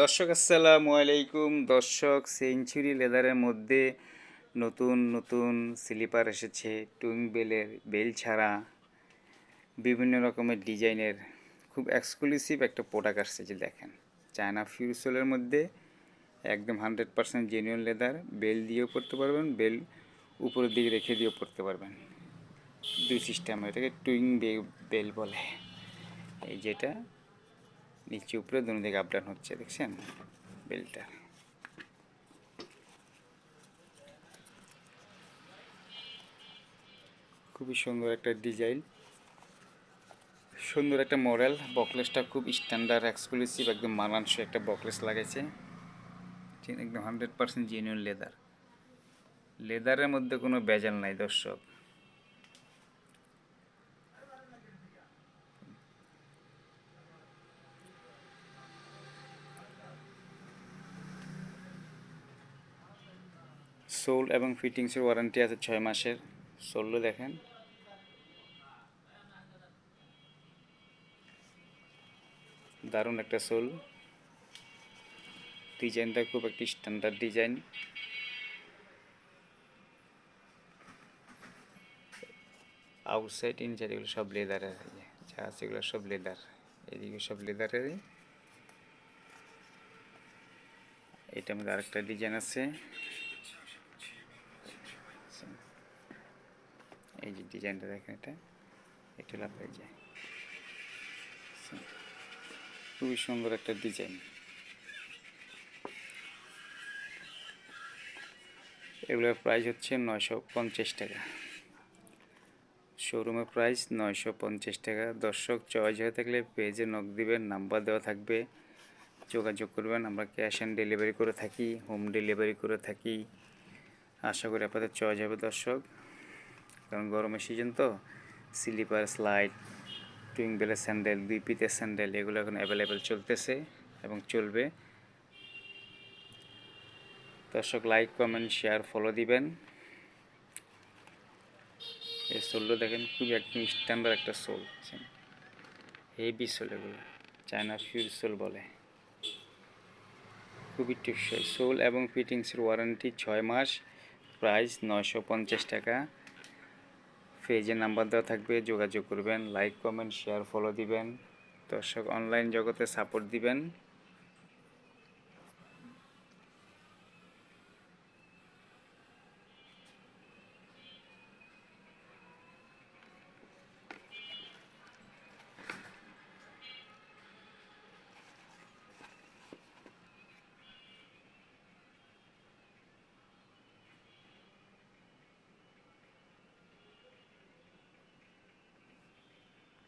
দর্শক আসসালামু আলাইকুম। দর্শক, সেঞ্চুরি লেদারের মধ্যে নতুন নতুন স্লিপার এসেছে। টুইং বেলের বেল ছাড়া বিভিন্ন রকমের ডিজাইনের খুব এক্সক্লুসিভ একটা প্রোডাক্ট আসছে। যে দেখেন, চায়না ফিউসলের মধ্যে একদম 100% জেনুইন লেদার। বেল দিয়েও পরতে পারবেন, বেল উপরের দিকে রেখে দিয়েও পরতে পারবেন। দুই সিস্টেম, এটাকে টুইং বেল বলে। এই যেটা নিচে উপরে দুনো দিকে আপ ডাউন হচ্ছে, দেখছেন বেলটা। খুবই সুন্দর একটা ডিজাইন, সুন্দর একটা মডেল। বকলেসটা খুব স্ট্যান্ডার্ড এক্সক্লুসিভ, একদম মানানসই একটা বকলেস লাগাইছে। একদম 100% জেনুইন লেদার। লেদারের মধ্যে কোনো ভেজাল নাই দর্শক। সোল এবং ফিটিংসের ওয়ারেন্টি আছে 6 মাসের। সোলও দেখেন, দারুণ একটা সোল। ডিজাইনটা খুব একটি স্ট্যান্ডার্ড ডিজাইন। আউটসাইড ইনসাইড এগুলো সব লেদারের, যা আছে এগুলো সব লেদার। এদিকে সব লেদারেরই। এটার মধ্যে আরেকটা ডিজাইন আছে, এই যে ডিজাইনটা দেখেন। এটা হলো আপনার যে খুবই সুন্দর একটা ডিজাইন। এগুলোর প্রাইস হচ্ছে 950 টাকা। শোরুমের প্রাইস 950 টাকা। দর্শক, চয়েস হয়ে থাকলে পেজে নক দিবেন, নাম্বার দেওয়া থাকবে, যোগাযোগ করবেন। আমরা ক্যাশ অন ডেলিভারি করে থাকি, হোম ডেলিভারি করে থাকি। আশা করি আপনাদের চয়েস হবে দর্শক, কারণ গরমের সিজন তো। স্লিপার, স্লাইড, টুইং বেলের স্যান্ডেল, 2 পিসের স্যান্ডেল এগুলো এখন অ্যাভেলেবেল চলতেছে এবং চলবে। দর্শক, লাইক, কমেন্ট, শেয়ার, ফলো দিবেন। এই সোলটা দেখেন, খুবই একদম স্ট্যান্ডার্ড একটা সোল। হেভি সোল এগুলো, চায়না ফিউজ সোল বলে। খুবই টেকসই সোল এবং ফিটিংসের ওয়ারেন্টি 6 মাস। প্রাইস 950 টাকা। পেজে নাম্বার দেওয়া থাকবে, যোগাযোগ করবেন। লাইক, কমেন্ট, শেয়ার, ফলো দিবেন। দর্শক, অনলাইন জগতে সাপোর্ট দিবেন।